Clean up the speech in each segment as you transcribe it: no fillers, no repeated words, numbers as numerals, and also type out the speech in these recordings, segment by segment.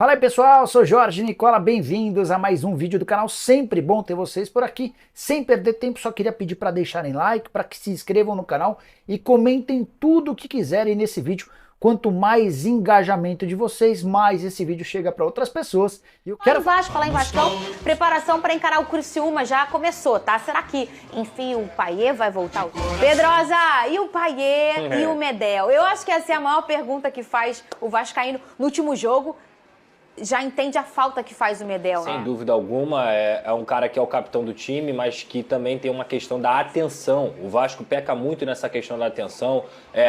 Fala aí pessoal, sou Jorge Nicola, bem-vindos a mais um vídeo do canal, sempre bom ter vocês por aqui, sem perder tempo, só queria pedir para deixarem like, para que se inscrevam no canal e comentem tudo o que quiserem nesse vídeo. Quanto mais engajamento de vocês, mais esse vídeo chega para outras pessoas. E eu quero Falar em Vascão, preparação para encarar o Criciúma já começou, tá? Será que, enfim, o Payet vai voltar? Pedrosa, e o Payet e o Medel? Eu acho que essa é a maior pergunta que faz o vascaíno no último jogo. Já entende a falta que faz o Medel, né? Sem dúvida alguma, é um cara que é o capitão do time, mas que também tem uma questão da atenção. O Vasco peca muito nessa questão da atenção,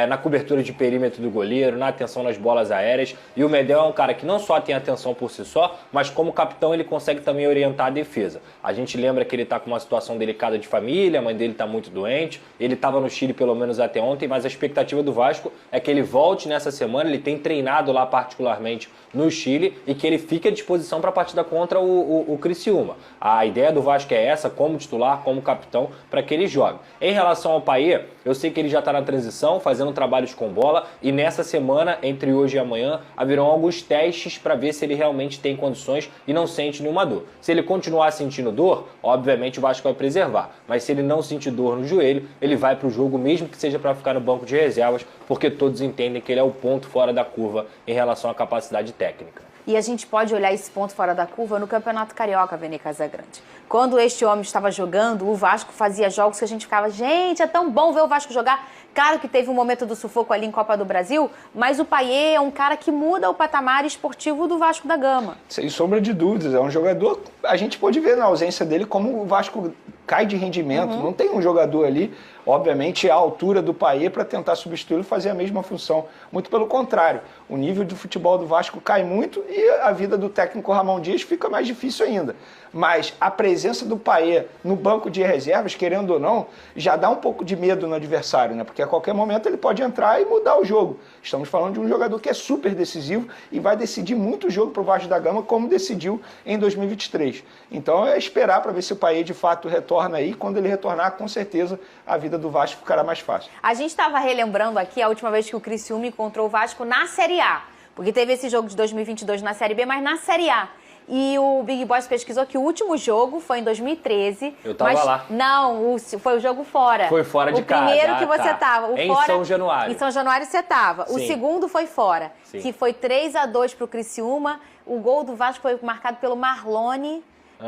na cobertura de perímetro do goleiro, na atenção nas bolas aéreas. E o Medel é um cara que não só tem atenção por si só, mas como capitão ele consegue também orientar a defesa. A gente lembra que ele está com uma situação delicada de família, a mãe dele está muito doente, ele estava no Chile pelo menos até ontem, mas a expectativa do Vasco é que ele volte nessa semana, ele tem treinado lá particularmente no Chile e que ele fique à disposição para a partida contra o Criciúma. A ideia do Vasco é essa, como titular, como capitão, para que ele jogue. Em relação ao Payet, eu sei que ele já está na transição, fazendo trabalhos com bola, e nessa semana, entre hoje e amanhã, haverão alguns testes para ver se ele realmente tem condições e não sente nenhuma dor. Se ele continuar sentindo dor, obviamente o Vasco vai preservar, mas se ele não sentir dor no joelho, ele vai para o jogo, mesmo que seja para ficar no banco de reservas, porque todos entendem que ele é o ponto fora da curva em relação à capacidade técnica. E a gente pode olhar esse ponto fora da curva no Campeonato Carioca, Vene Casagrande. Quando este homem estava jogando, o Vasco fazia jogos que a gente ficava, gente, é tão bom ver o Vasco jogar. Claro que teve um momento do sufoco ali em Copa do Brasil, mas o Payet é um cara que muda o patamar esportivo do Vasco da Gama. Sem sombra de dúvidas, é um jogador, a gente pode ver na ausência dele como o Vasco cai de rendimento, não tem um jogador ali, obviamente, à altura do Payet para tentar substituí-lo e fazer a mesma função. Muito pelo contrário, o nível de futebol do Vasco cai muito e a vida do técnico Ramon Dias fica mais difícil ainda. Mas a presença do Payet no banco de reservas, querendo ou não, já dá um pouco de medo no adversário, né? Porque a qualquer momento ele pode entrar e mudar o jogo. Estamos falando de um jogador que é super decisivo e vai decidir muito o jogo para o Vasco da Gama, como decidiu em 2023. Então é esperar para ver se o Payet de fato retorna aí. Quando ele retornar, com certeza a vida do Vasco ficará mais fácil. A gente estava relembrando aqui a última vez que o Criciúma encontrou o Vasco na Série A, porque teve esse jogo de 2022 na Série B, mas na Série A. E o Big Boys pesquisou que o último jogo foi em 2013. Eu tava lá. Não, foi o jogo fora. Foi fora de casa. O primeiro que você tava. Em São Januário. Em São Januário você tava. Sim. O segundo foi fora, Sim. que foi 3-2 pro Criciúma. O gol do Vasco foi marcado pelo Marlone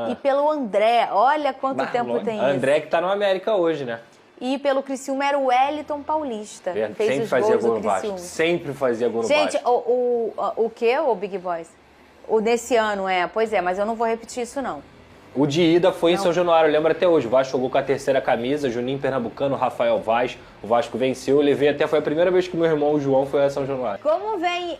e pelo André. Olha quanto tempo tem isso. André que tá no América hoje, né? E pelo Criciúma era o Wellington Paulista. Fez Sempre os fazia gols gol do no Vasco. Criciúma. Sempre fazia gol no Gente, Vasco. o que, o Big Boys? O desse ano, Pois é, mas eu não vou repetir isso, não. O de ida foi em São Januário, eu lembro até hoje. O Vasco jogou com a terceira camisa, Juninho Pernambucano, Rafael Vaz. O Vasco venceu, eu levei até, foi a primeira vez que meu irmão, o João, foi a São Januário. Como vem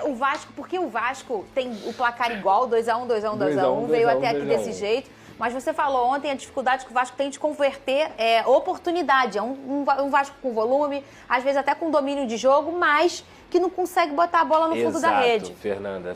o Vasco? Porque o Vasco tem o placar igual, 2-1, 2-1, 2-1, veio até aqui desse jeito. Mas você falou ontem a dificuldade que o Vasco tem de converter oportunidade. É um Vasco com volume, às vezes até com domínio de jogo, mas que não consegue botar a bola no fundo da rede. Fernanda.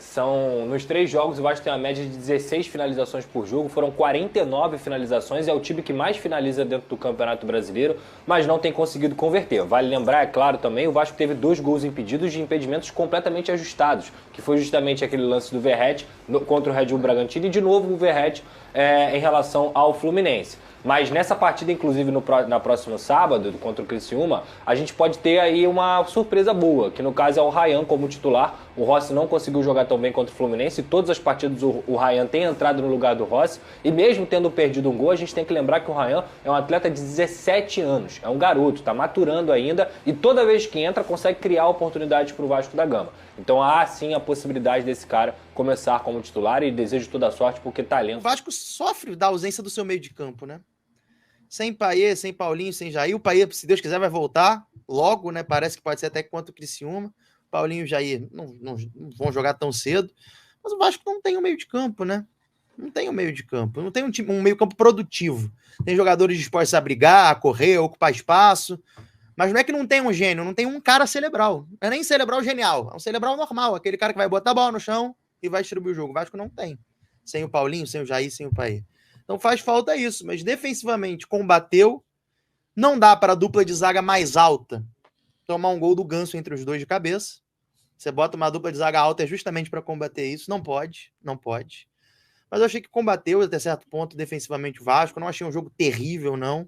Nos 3 jogos, o Vasco tem uma média de 16 finalizações por jogo, foram 49 finalizações, é o time que mais finaliza dentro do Campeonato Brasileiro, mas não tem conseguido converter. Vale lembrar, é claro também, o Vasco teve 2 gols impedidos de impedimentos completamente ajustados, que foi justamente aquele lance do Verratti contra o Red Bull Bragantino e de novo o Verratti em relação ao Fluminense. Mas nessa partida, inclusive na próximo sábado, contra o Criciúma, a gente pode ter aí uma surpresa boa, que no caso é o Ryan como titular. O Rossi não conseguiu jogar tão bem contra o Fluminense, e todas as partidas o Ryan tem entrado no lugar do Rossi, e mesmo tendo perdido um gol, a gente tem que lembrar que o Ryan é um atleta de 17 anos, é um garoto, está maturando ainda, e toda vez que entra consegue criar oportunidades para o Vasco da Gama. Então há sim a possibilidade desse cara começar como titular, e desejo toda a sorte porque talento. O Vasco sofre da ausência do seu meio de campo, né? Sem Payet, sem Paulinho, sem Jair. O Payet, se Deus quiser, vai voltar logo, né? Parece que pode ser até contra o Criciúma. Paulinho e Jair não vão jogar tão cedo. Mas o Vasco não tem um meio de campo, né? Não tem um meio de campo. Não tem um meio campo produtivo. Tem jogadores dispostos a brigar, a correr, a ocupar espaço. Mas não é que não tem um gênio, não tem um cara cerebral. Não é nem cerebral genial. É um cerebral normal. Aquele cara que vai botar a bola no chão e vai distribuir o jogo. O Vasco não tem. Sem o Paulinho, sem o Jair, sem o Payet. Então faz falta isso, mas defensivamente combateu. Não dá para a dupla de zaga mais alta tomar um gol do Ganso entre os dois de cabeça. Você bota uma dupla de zaga alta é justamente para combater isso. Não pode. Mas eu achei que combateu até certo ponto defensivamente o Vasco. Eu não achei um jogo terrível, não.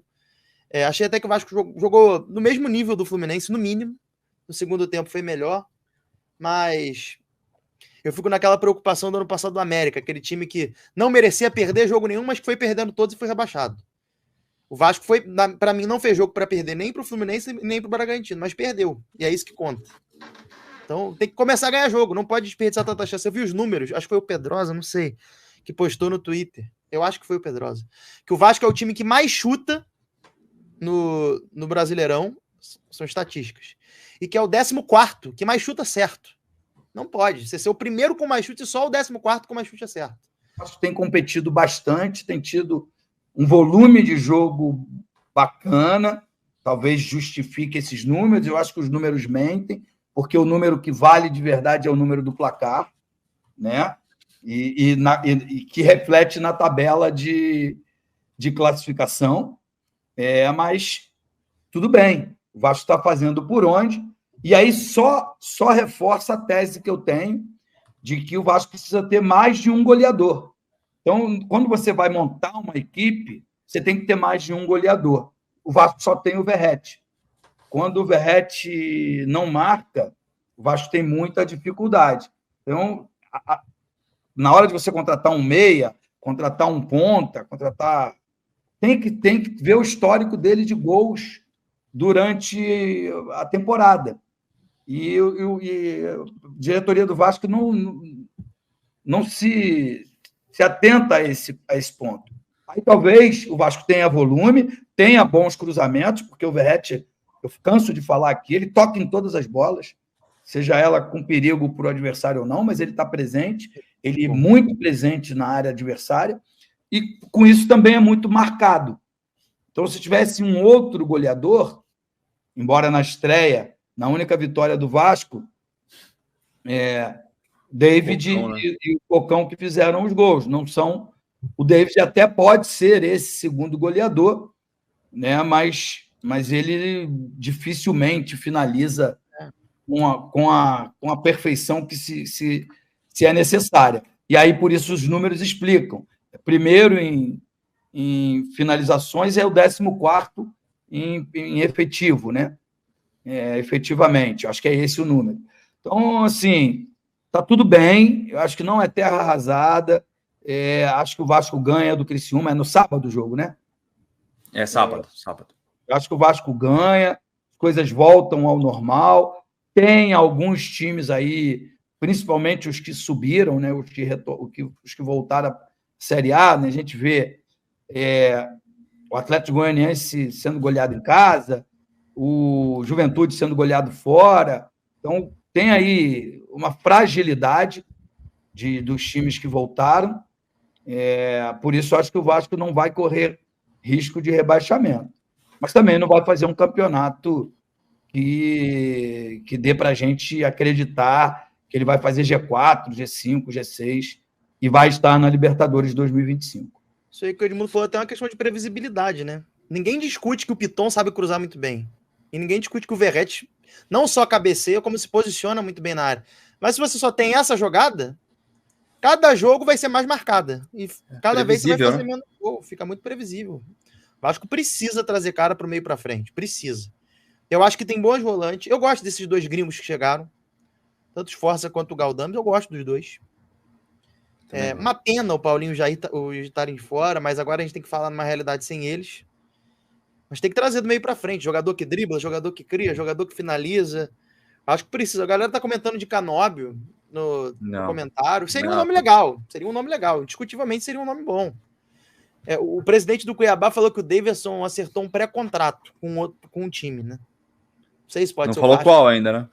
Achei até que o Vasco jogou no mesmo nível do Fluminense, no mínimo. No segundo tempo foi melhor. Mas eu fico naquela preocupação do ano passado do América, aquele time que não merecia perder jogo nenhum, mas que foi perdendo todos e foi rebaixado. O Vasco para mim, não fez jogo para perder nem para o Fluminense nem para o Bragantino, mas perdeu. E é isso que conta. Então tem que começar a ganhar jogo, não pode desperdiçar tanta chance. Eu vi os números, acho que foi o Pedrosa, não sei, que postou no Twitter. Eu acho que foi o Pedrosa. Que o Vasco é o time que mais chuta no Brasileirão, são estatísticas. E que é o 14º, que mais chuta certo. Não pode. Você ser o primeiro com mais chute e só o 14º com mais chute certo. Acho que tem competido bastante, tem tido um volume de jogo bacana, talvez justifique esses números. Eu acho que os números mentem, porque o número que vale de verdade é o número do placar, né? E que reflete na tabela de classificação. Mas tudo bem, o Vasco está fazendo por onde, e aí só reforça a tese que eu tenho de que o Vasco precisa ter mais de um goleador. Então, quando você vai montar uma equipe, você tem que ter mais de um goleador. O Vasco só tem o Verratti. Quando o Verratti não marca, o Vasco tem muita dificuldade. Então, na hora de você contratar um meia, contratar um ponta, tem que ver o histórico dele de gols durante a temporada. E a diretoria do Vasco não se atenta a esse ponto. Aí talvez o Vasco tenha volume, tenha bons cruzamentos, porque o Verratti, eu canso de falar aqui, ele toca em todas as bolas, seja ela com perigo para o adversário ou não, mas ele está presente, ele é muito presente na área adversária, e com isso também é muito marcado. Então, se tivesse um outro goleador, embora na estreia, na única vitória do Vasco, David Cocão, né? E o Cocão que fizeram os gols. Não são. O David até pode ser esse segundo goleador, né? Mas ele dificilmente finaliza com a perfeição que se é necessária. E aí, por isso, os números explicam. Primeiro em finalizações é o 14º em efetivo, né? Efetivamente, acho que é esse o número. Então, assim, tá tudo bem, eu acho que não é terra arrasada, acho que o Vasco ganha do Criciúma, é no sábado o jogo, né? Sábado. Eu acho que o Vasco ganha, as coisas voltam ao normal, tem alguns times aí, principalmente os que subiram, né? Os que voltaram à Série A, né? A gente vê o Atlético Goianiense sendo goleado em casa, o Juventude sendo goleado fora. Então, tem aí uma fragilidade dos times que voltaram. Por isso, acho que o Vasco não vai correr risco de rebaixamento. Mas também não vai fazer um campeonato que dê para a gente acreditar que ele vai fazer G4, G5, G6 e vai estar na Libertadores 2025. Isso aí que o Edmundo falou, até uma questão de previsibilidade, né? Ninguém discute que o Piton sabe cruzar muito bem. E ninguém discute que o Verratti não só cabeceia, como se posiciona muito bem na área. Mas se você só tem essa jogada, cada jogo vai ser mais marcada. E cada vez você vai fazer menos gol. Fica muito previsível. O Vasco precisa trazer cara para o meio para frente. Precisa. Eu acho que tem bons volantes. Eu gosto desses dois gringos que chegaram. Tanto o Sforza quanto o Galdames. Eu gosto dos dois. Uma pena o Paulinho já estarem fora, mas agora a gente tem que falar numa realidade sem eles. Mas tem que trazer do meio pra frente. Jogador que dribla, jogador que cria, jogador que finaliza. Acho que precisa. A galera tá comentando de Canóbio no comentário. Seria um nome legal. Indiscutivelmente seria um nome bom. O presidente do Cuiabá falou que o Davidson acertou um pré-contrato com um time, né? Não sei se pode ser o Vasco. Não falou qual ainda, né? Não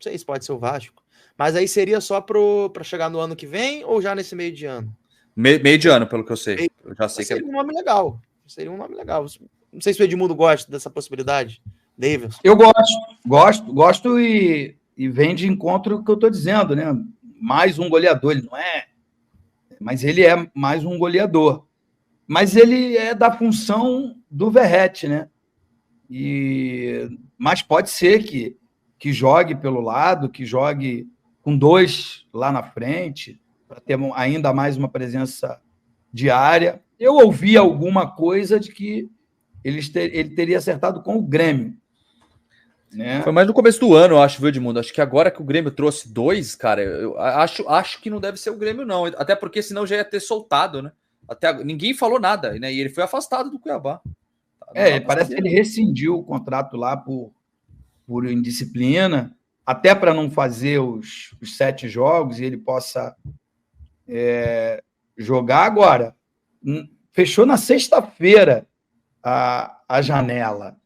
sei se pode ser o Vasco. Mas aí seria só para chegar no ano que vem ou já nesse meio de ano? Meio de ano, pelo que eu sei. Eu já sei seria um nome legal. Seria um nome legal. Não sei se o Edmundo gosta dessa possibilidade. Davidson. Eu gosto e vem de encontro o que eu estou dizendo, né? Mais um goleador, ele não é. Mas ele é mais um goleador. Mas ele é da função do Verratti, né? Mas pode ser que jogue pelo lado, que jogue com 2 lá na frente, para ter ainda mais uma presença diária. Eu ouvi alguma coisa de que ele teria acertado com o Grêmio. Né? Foi mais no começo do ano, eu acho, viu, Edmundo? Acho que agora que o Grêmio trouxe 2, cara, eu acho que não deve ser o Grêmio, não. Até porque senão já ia ter soltado, né? Ninguém falou nada, né? E ele foi afastado do Cuiabá. Parece que ele rescindiu o contrato lá por indisciplina, até para não fazer os 7 jogos e ele possa jogar agora. Fechou na sexta-feira a janela.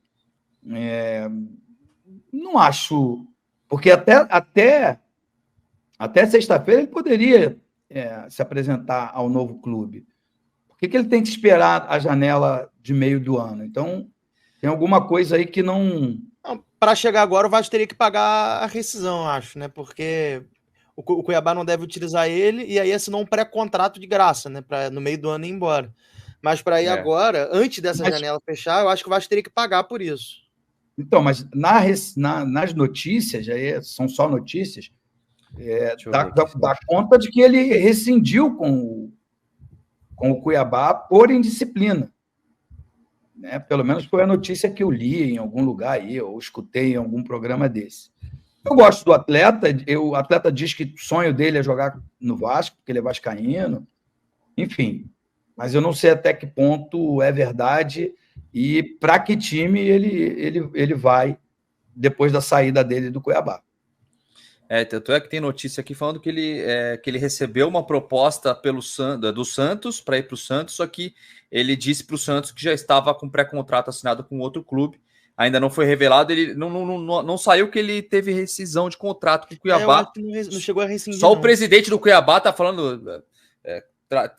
Não acho, porque até sexta-feira ele poderia se apresentar ao novo clube. Por que ele tem que esperar a janela de meio do ano? Então, tem alguma coisa aí que não... Para chegar agora, o Vasco teria que pagar a rescisão, acho, né? Porque o Cuiabá não deve utilizar ele e aí assinou um pré-contrato de graça, né? Para no meio do ano ir embora. Mas para ir agora, antes dessa janela fechar, eu acho que o Vasco teria que pagar por isso. Então, mas nas notícias, são só notícias, dá conta de que ele rescindiu com o Cuiabá por indisciplina. Né? Pelo menos foi a notícia que eu li em algum lugar aí, ou escutei em algum programa desse. Eu gosto do atleta, o atleta diz que o sonho dele é jogar no Vasco, porque ele é vascaíno, enfim. Mas eu não sei até que ponto é verdade e para que time ele vai depois da saída dele do Cuiabá. Tanto é que tem notícia aqui falando que ele recebeu uma proposta do Santos para ir para o Santos, só que ele disse para o Santos que já estava com pré-contrato assinado com outro clube. Ainda não foi revelado, ele não saiu que ele teve rescisão de contrato com o Cuiabá. Não chegou a rescindir. Só o presidente do Cuiabá está falando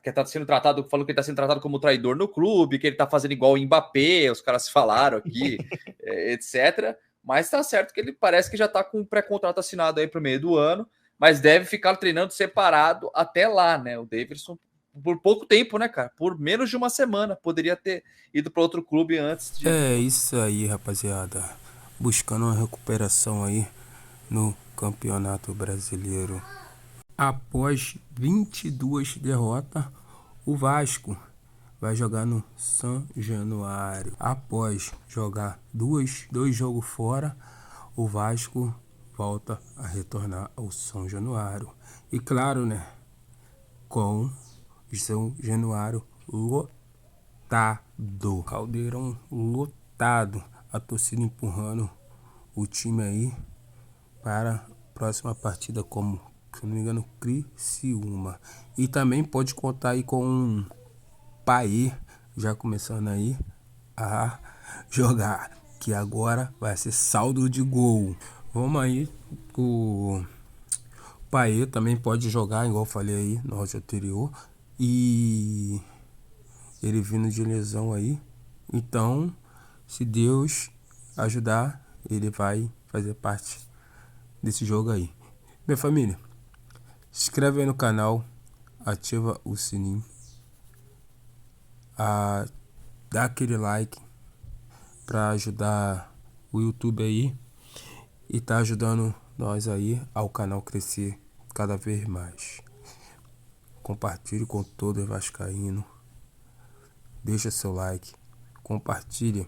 que está sendo tratado, falando que ele está sendo tratado como traidor no clube, que ele está fazendo igual o Mbappé, os caras falaram aqui, etc. Mas tá certo que ele parece que já tá com um pré-contrato assinado aí pro meio do ano, mas deve ficar treinando separado até lá, né? O Davidson, por pouco tempo, né, cara? Por menos de uma semana. Poderia ter ido para outro clube antes de... É isso aí, rapaziada. Buscando uma recuperação aí no Campeonato Brasileiro. Após 22 derrotas, o Vasco vai jogar no São Januário. Após jogar dois jogos fora, o Vasco volta a retornar ao São Januário. E claro, né, com o São Januário lotado. Caldeirão lotado. A torcida empurrando o time aí para a próxima partida como, se não me engano, Criciúma. E também pode contar aí com Paê já começando aí a jogar, que agora vai ser saldo de gol. Vamos aí, o Paê também pode jogar, igual eu falei aí no áudio anterior, e ele vindo de lesão aí, então se Deus ajudar, ele vai fazer parte desse jogo aí. Minha família, se inscreve aí no canal, ativa o sininho, dá aquele like para ajudar o YouTube aí e tá ajudando nós aí ao canal crescer cada vez mais. Compartilhe com todo vascaíno, deixa seu like, compartilhe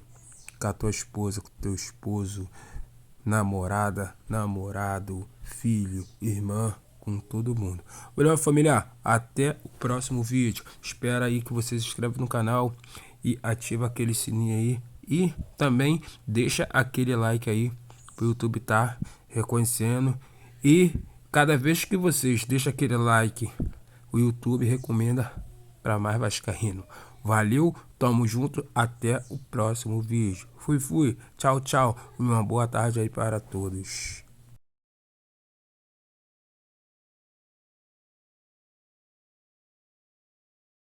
com a tua esposa, com o teu esposo, namorada, namorado, filho, irmã, com todo mundo. Valeu, família, até o próximo vídeo. Espera aí que você se inscreve no canal e ativa aquele sininho aí e também deixa aquele like aí pro YouTube tá reconhecendo, e cada vez que vocês deixam aquele like, o YouTube recomenda para mais vascaíno. Valeu, tamo junto, até o próximo vídeo. Fui, tchau, uma boa tarde aí para todos.